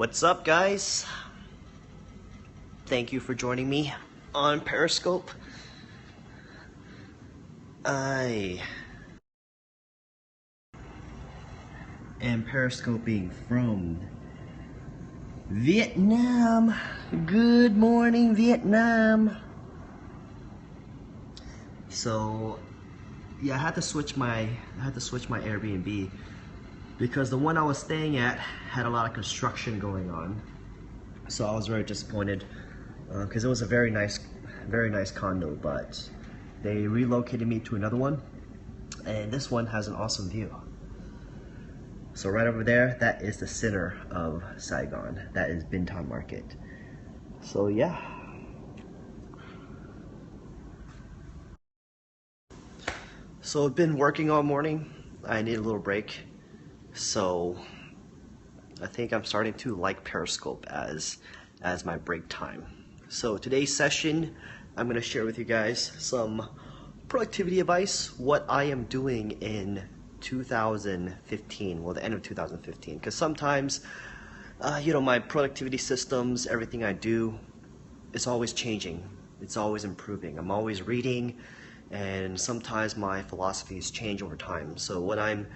What's up, guys? Thank you for joining me on Periscope. I am periscoping from Vietnam. Good morning, Vietnam. So, yeah, I had to switch my Airbnb because the one I was staying at had a lot of construction going on. So I was very disappointed because it was a very nice condo, but they relocated me to another one, and this one has an awesome view. So right over there, that is the center of Saigon. That is Binh Tan Market. So yeah. So I've been working all morning. I need a little break. So I think I'm starting to like Periscope as my break time. So today's session, I'm going to share with you guys some productivity advice, what I am doing in 2015, well, the end of 2015, because sometimes, my productivity systems, everything I do, it's always changing, it's always improving. I'm always reading, and sometimes my philosophies change over time. So what I'm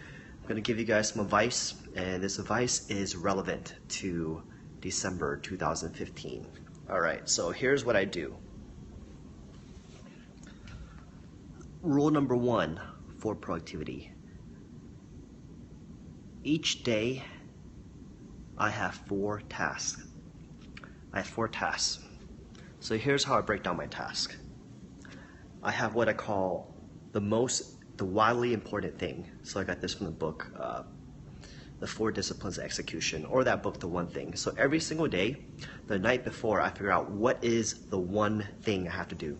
going to give you guys some advice, and this advice is relevant to December 2015. Alright, so here's what I do. Rule number 1 for productivity. Each day, I have 4 tasks. So here's how I break down my task. I have what I call the widely important thing. So I got this from the book, The 4 Disciplines of Execution, or that book, The One Thing. So every single day, the night before, I figure out what is the one thing I have to do.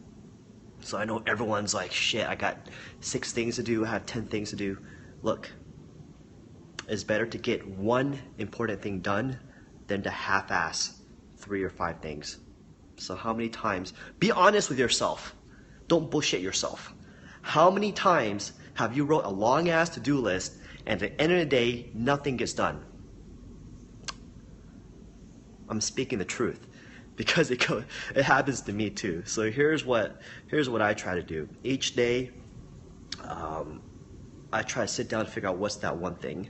So I know everyone's like, shit, I got 6 things to do, I have 10 things to do. Look, it's better to get one important thing done than to half-ass 3 or 5 things. So how many times, be honest with yourself, don't bullshit yourself. How many times have you wrote a long-ass to-do list and at the end of the day, nothing gets done? I'm speaking the truth because it happens to me too. So here's what I try to do. Each day, I try to sit down and figure out what's that one thing.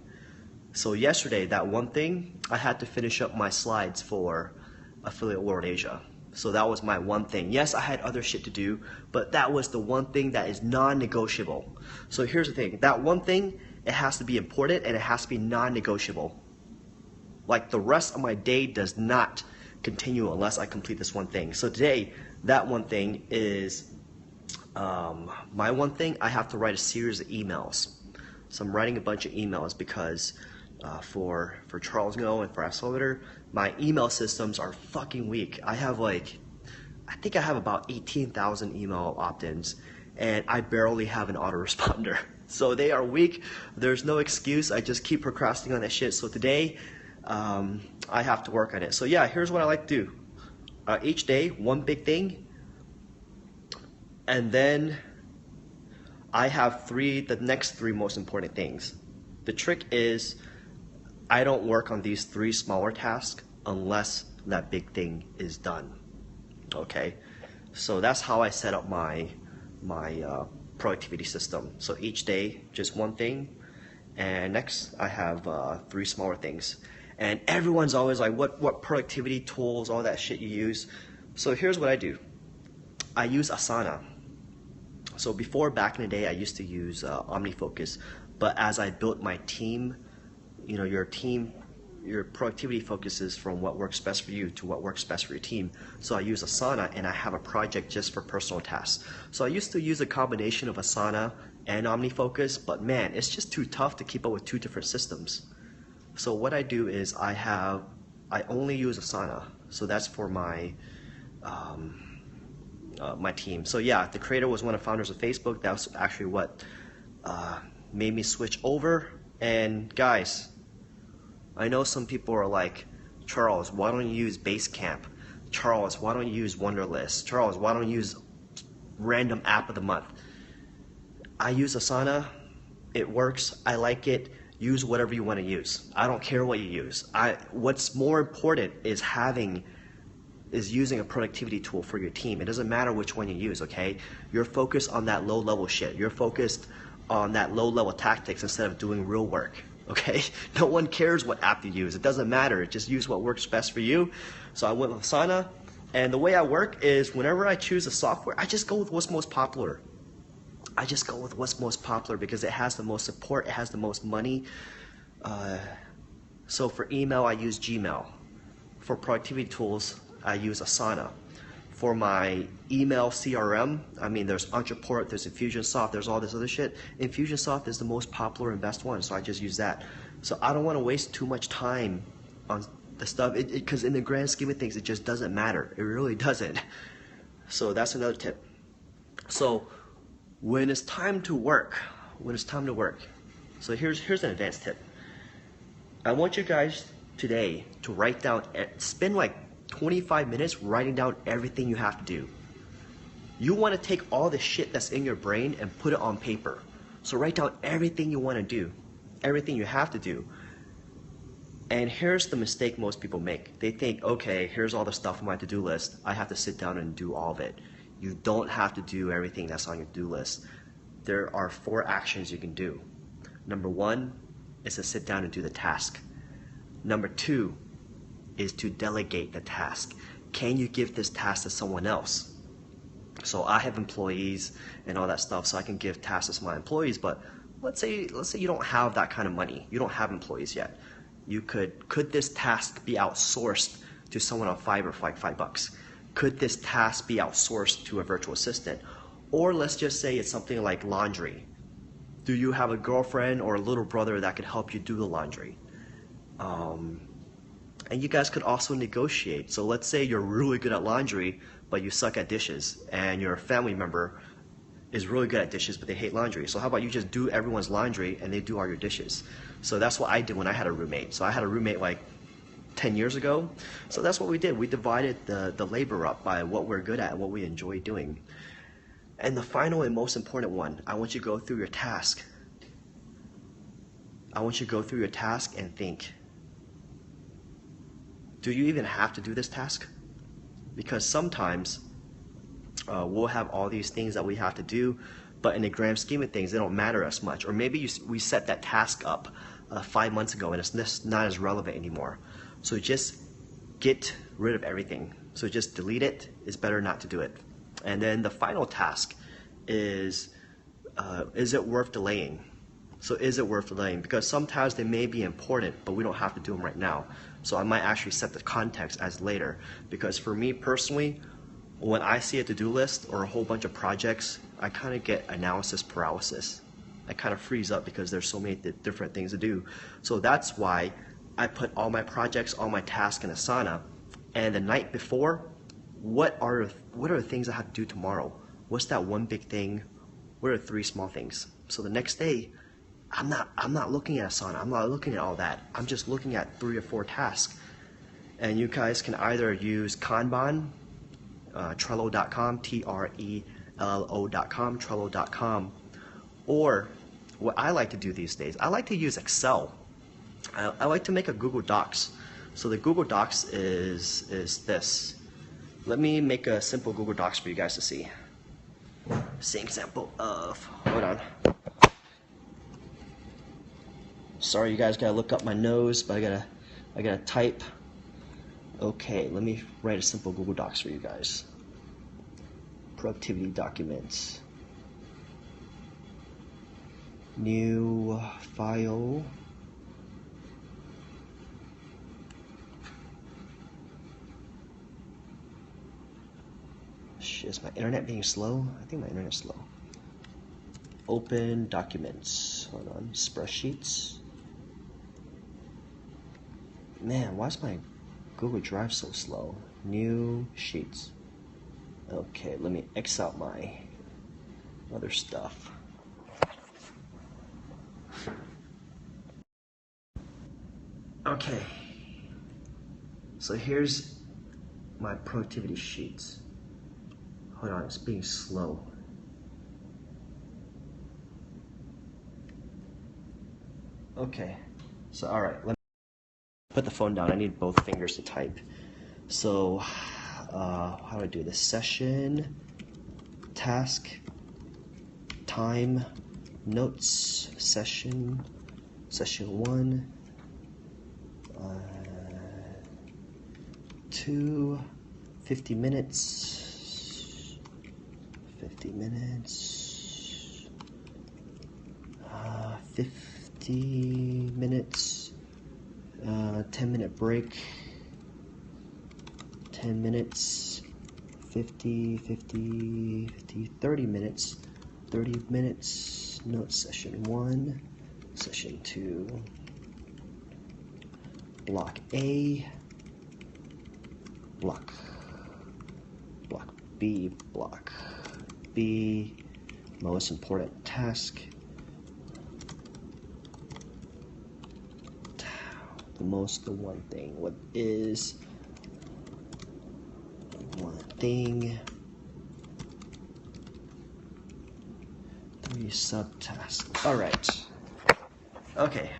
So yesterday, that one thing, I had to finish up my slides for Affiliate World Asia. So that was my one thing. Yes, I had other shit to do, but that was the one thing that is non-negotiable. So here's the thing. That one thing, it has to be important and it has to be non-negotiable. Like the rest of my day does not continue unless I complete this one thing. So today, that one thing is my one thing. I have to write a series of emails. So I'm writing a bunch of emails because for Charles Ngo and for Accelerator, my email systems are fucking weak. I think I have about 18,000 email opt-ins, and I barely have an autoresponder. So they are weak. There's no excuse. I just keep procrastinating on that shit. So today, I have to work on it. So yeah, here's what I like to do. Each day, one big thing, and then I have the next 3 most important things. The trick is, I don't work on these 3 smaller tasks unless that big thing is done. Okay, so that's how I set up my productivity system. So each day, just one thing, and next I have 3 smaller things. And everyone's always like, what productivity tools, all that shit you use? So here's what I do. I use Asana. So before, back in the day, I used to use OmniFocus, but as I built my team, your productivity focuses from what works best for you to what works best for your team. So I use Asana, and I have a project just for personal tasks. So I used to use a combination of Asana and OmniFocus, but man, it's just too tough to keep up with 2 different systems. So what I do is I only use Asana. So that's for my my team. So yeah, the creator was one of the founders of Facebook. That was actually what made me switch over. And guys, I know some people are like, Charles, why don't you use Basecamp? Charles, why don't you use Wunderlist? Charles, why don't you use random app of the month? I use Asana. It works. I like it. use whatever you want to use. I don't care what you use. What's more important is using a productivity tool for your team. It doesn't matter which one you use, okay? You're focused on that low level shit. You're focused on that low level tactics instead of doing real work, okay? No one cares what app you use. It doesn't matter. Just use what works best for you. So I went with Asana, and the way I work is whenever I choose a software, I just go with what's most popular. I just go with what's most popular because it has the most support, it has the most money. So for email, I use Gmail. For productivity tools, I use Asana. For my email CRM, I mean, there's Entreport, there's Infusionsoft, there's all this other shit. Infusionsoft is the most popular and best one, so I just use that. So I don't want to waste too much time on the stuff, because in the grand scheme of things, it just doesn't matter. It really doesn't. So that's another tip. So when it's time to work, so here's an advanced tip. I want you guys today to write down, spend like 25 minutes writing down everything you have to do. You want to take all the shit that's in your brain and put it on paper. So write down everything you want to do, everything you have to do. And here's the mistake most people make. They think, okay, here's all the stuff on my to-do list. I have to sit down and do all of it. You don't have to do everything that's on your to-do list. There are 4 actions you can do. Number 1 is to sit down and do the task. Number 2 is to delegate the task. Can you give this task to someone else? So I have employees and all that stuff, so I can give tasks to my employees, but let's say you don't have that kind of money. You don't have employees yet. Could this task be outsourced to someone on Fiverr for like $5? Could this task be outsourced to a virtual assistant? Or let's just say it's something like laundry. Do you have a girlfriend or a little brother that could help you do the laundry? And you guys could also negotiate. So let's say you're really good at laundry, but you suck at dishes, and your family member is really good at dishes, but they hate laundry. So how about you just do everyone's laundry and they do all your dishes? So that's what I did when I had a roommate. So I had a roommate like 10 years ago. So that's what we did. We divided the labor up by what we're good at and what we enjoy doing. And the final and most important one, I want you to go through your task. I want you to go through your task and think, do you even have to do this task? Because sometimes we'll have all these things that we have to do, but in the grand scheme of things, they don't matter as much. Or maybe we set that task up 5 months ago and it's not as relevant anymore. So just get rid of everything. So just delete it. It's better not to do it. And then the final task is it worth delaying? So is it worth delaying? Because sometimes they may be important, but we don't have to do them right now. So I might actually set the context as later. Because for me personally, when I see a to-do list or a whole bunch of projects, I kind of get analysis paralysis. I kind of freeze up because there's so many different things to do. So that's why I put all my projects, all my tasks in Asana. And the night before, what are the things I have to do tomorrow? What's that one big thing? What are 3 small things? So the next day, I'm not looking at Asana. I'm not looking at all that. I'm just looking at 3 or 4 tasks. And you guys can either use Kanban, Trello.com, Trello.com, Trello.com, or what I like to do these days, I like to use Excel. I like to make a Google Docs. So the Google Docs is this. Let me make a simple Google Docs for you guys to see. See example of, hold on. Sorry, you guys gotta look up my nose, but I gotta type. Okay, let me write a simple Google Docs for you guys. Productivity documents. New file. Shit, is my internet being slow? I think my internet's slow. Open documents. Hold on, spreadsheets. Man, why is my Google Drive so slow? New sheets. Okay, let me X out my other stuff. Okay, so here's my productivity sheets. Hold on, it's being slow. Okay, so all right, let me put the phone down. I need both fingers to type. So, how do I do this? Session, task, time, notes, session 1, 2, 50 minutes, 50 minutes, 50 minutes, 10-minute break, 10 minutes, 50, 50, 50, 30 minutes, 30 minutes, note session 1, session 2, block A, block B, block B, most important task, the one thing, what is one thing, 3 subtasks. All right. Okay.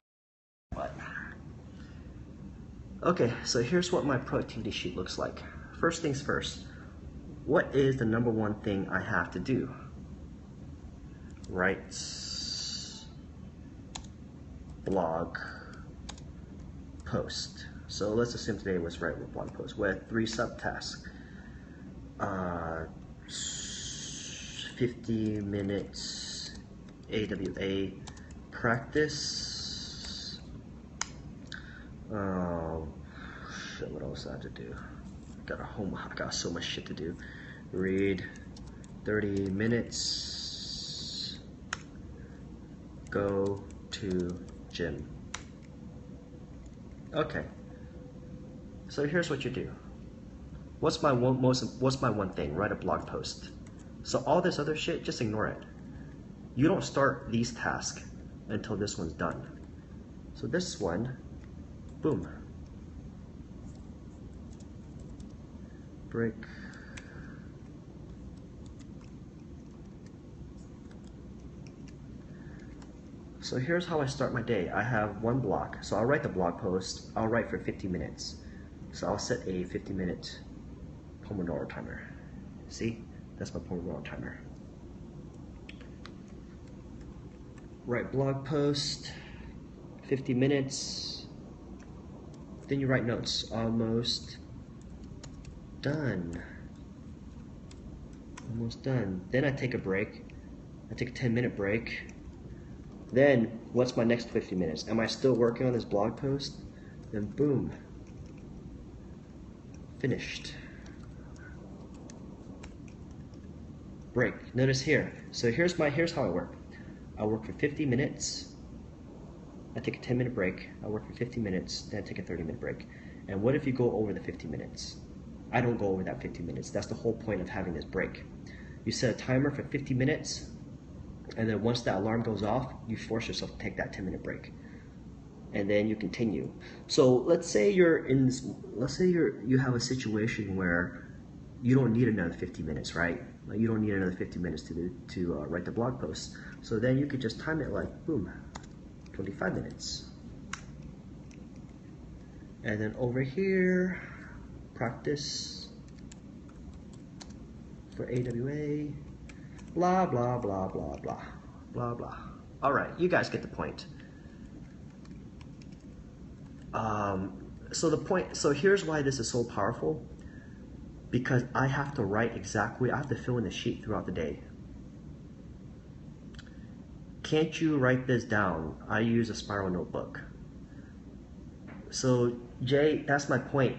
Okay, so here's what my productivity sheet looks like. First things first, what is the number one thing I have to do? Write blog post. So let's assume today was write a blog post with 3 subtasks. 50 minutes AWA practice. Shit, what else I have to do? I got so much shit to do. Read 30 minutes. Go to gym. Okay. So here's what you do. What's my one thing? Write a blog post. So all this other shit, just ignore it. You don't start these tasks until this one's done. So this one, boom. Break. So here's how I start my day. I have one block. So I'll write the blog post. I'll write for 50 minutes. So I'll set a 50-minute Pomodoro timer. See? That's my Pomodoro timer. Write blog post, 50 minutes. Then you write notes. Almost done. Almost done. Then I take a break. I take a 10-minute break. Then, what's my next 50 minutes? Am I still working on this blog post? Then boom. Finished. Break. Notice here. So here's how I work. I work for 50 minutes. I take a 10-minute break. I work for 50 minutes. Then I take a 30-minute break. And what if you go over the 50 minutes? I don't go over that 50 minutes. That's the whole point of having this break. You set a timer for 50 minutes, and then once that alarm goes off, you force yourself to take that 10-minute break. And then you continue. So let's say you have a situation where you don't need another 50 minutes, right? Like you don't need another 50 minutes to write the blog post. So then you could just time it like, boom, 25 minutes. And then over here, practice for AWA, blah, blah, blah, blah, blah, blah, blah. All right, you guys get the point. So here's why this is so powerful. Because I have to write exactly, I have to fill in the sheet throughout the day. Can't you write this down? I use a spiral notebook. So Jay, that's my point.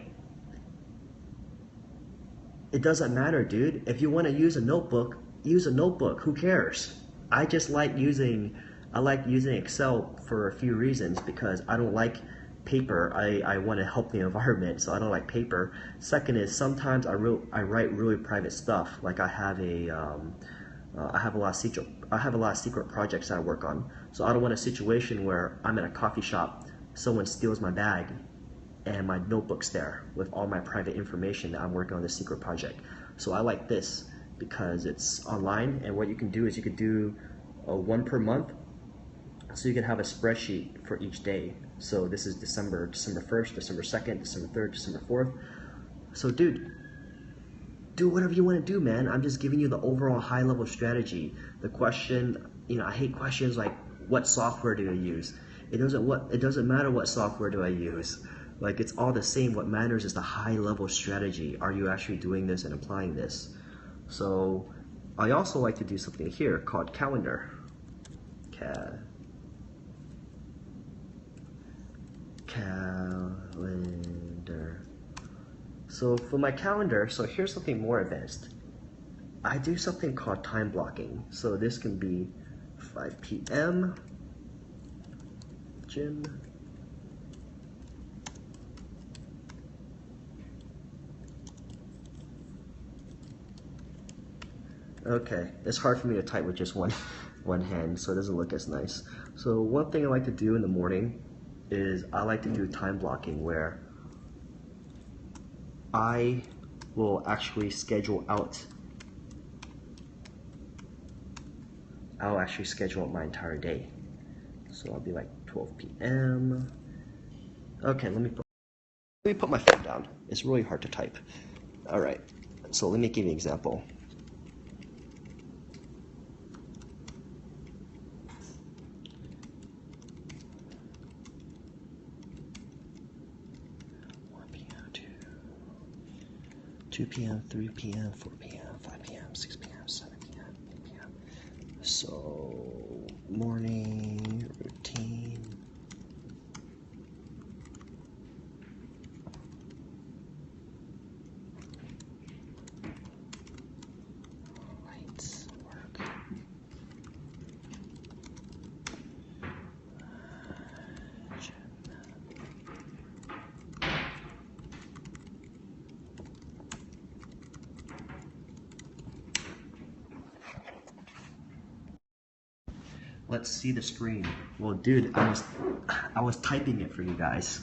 It doesn't matter, dude. If you want to use a notebook, use a notebook. Who cares? I like using Excel for a few reasons, because I don't like paper. I want to help the environment, so I don't like paper. Second is sometimes I write really private stuff. Like I have a lot of secret projects that I work on. So I don't want a situation where I'm at a coffee shop, someone steals my bag, and my notebook's there with all my private information that I'm working on this secret project. So I like this because it's online, and what you can do is you could do one per month. So you can have a spreadsheet for each day. So this is December 1st, December 2nd, December 3rd, December 4th. So dude, do whatever you want to do, man. I'm just giving you the overall high level strategy. The question, I hate questions like, what software do I use? It doesn't matter what software do I use. Like, it's all the same. What matters is the high level strategy. Are you actually doing this and applying this? So I also like to do something here called calendar. Calendar. So for my calendar, so here's something more advanced. I do something called time blocking. So this can be 5 p.m. gym. Okay, it's hard for me to type with just one hand, so it doesn't look as nice. So one thing I like to do in the morning is I like to do time blocking, where I will actually schedule out. I'll actually schedule out my entire day. So I'll be like 12 p.m. Okay, let me put my phone down. It's really hard to type. All right, so let me give you an example. Two p.m., 3 p.m., 4 p.m., 5 p.m., 6 p.m., 7 p.m., 8 p.m. So, morning routine. Lights, work. Let's see the screen. Well, dude, I was typing it for you guys.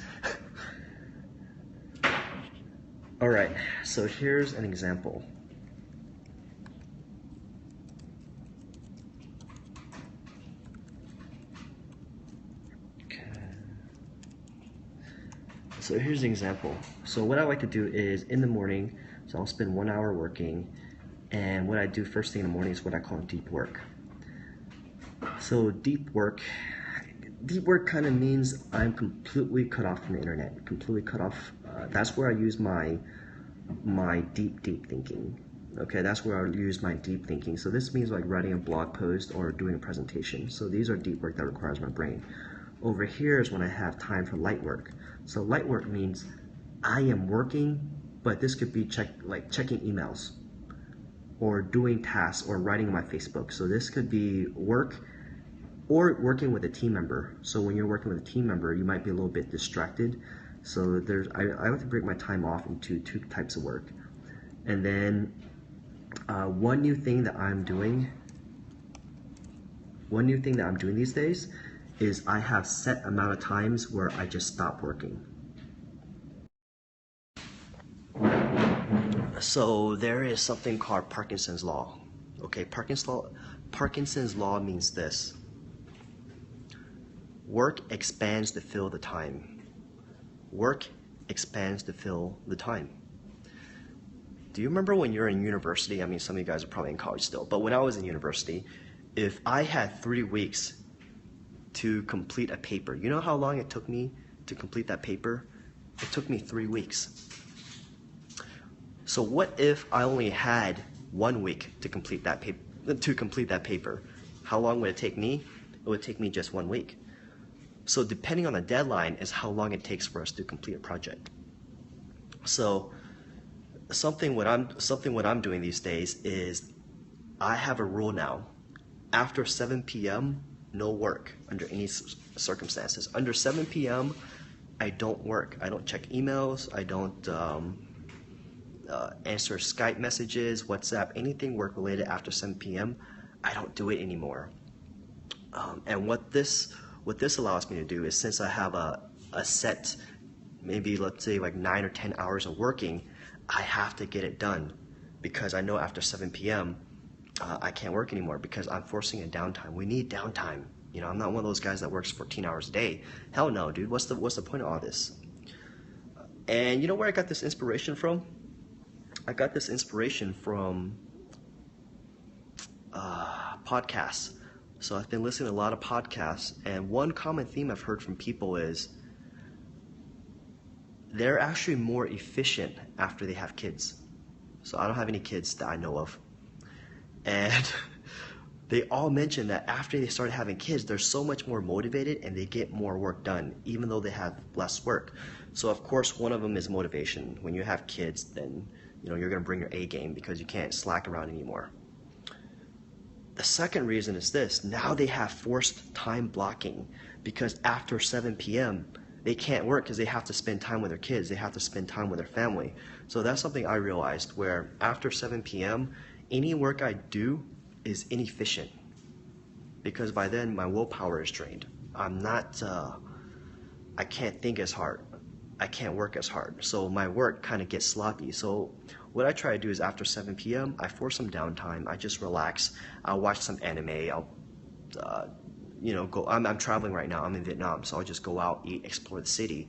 All right, so here's an example. Okay. So here's an example. So what I like to do is in the morning, so I'll spend 1 hour working, and what I do first thing in the morning is what I call deep work. So deep work kind of means I'm completely cut off from the internet, completely cut off. That's where I use my deep thinking. Okay, that's where I use my deep thinking. So this means like writing a blog post or doing a presentation. So these are deep work that requires my brain. Over here is when I have time for light work. So light work means I am working, but this could be checking emails or doing tasks or writing on my Facebook. So this could be work or working with a team member. So when you're working with a team member, you might be a little bit distracted. So I like to break my time off into two types of work. And then one new thing that I'm doing these days is I have set amount of times where I just stop working. So there is something called Parkinson's law. Okay, Parkinson's law means this. Work expands to fill the time. Work expands to fill the time. Do you remember when you were in university? I mean, some of you guys are probably in college still, but when I was in university, if I had 3 weeks to complete a paper, you know how long it took me to complete that paper? It took me 3 weeks. So what if I only had 1 week to complete that paper? How long would it take me? It would take me just 1 week. So depending on the deadline is how long it takes for us to complete a project. So something what I'm doing these days is I have a rule now. After 7 p.m., no work under any circumstances. Under 7 p.m., I don't work. I don't check emails. I don't answer Skype messages, WhatsApp, anything work related after 7 p.m. I don't do it anymore. And what this allows me to do is, since I have a set, maybe let's say like 9 or 10 hours of working, I have to get it done, because I know after 7 p.m. I can't work anymore because I'm forcing a downtime. We need downtime. You know, I'm not one of those guys that works 14 hours a day. Hell no, dude. What's the point of all this? And you know where I got this inspiration from? I got this inspiration from podcasts. So I've been listening to a lot of podcasts, and one common theme I've heard from people is they're actually more efficient after they have kids. So I don't have any kids that I know of. And they all mention that after they started having kids, they're so much more motivated and they get more work done, even though they have less work. So of course, one of them is motivation. When you have kids, then you're gonna bring your A game because you can't slack around anymore. The second reason is this: now they have forced time blocking, because after 7 p.m. they can't work because they have to spend time with their kids, they have to spend time with their family. So that's something I realized, where after 7 p.m. any work I do is inefficient, because by then my willpower is drained. I can't think as hard, I can't work as hard, so my work kind of gets sloppy. So what I try to do is after 7 p.m. I force some downtime, I just relax, I'll watch some anime, I'll go. I'm traveling right now, I'm in Vietnam, so I'll just go out, eat, explore the city.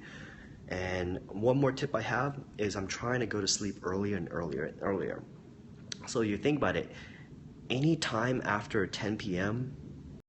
And one more tip I have is I'm trying to go to sleep earlier and earlier and earlier. So you think about it, any time after 10 p.m.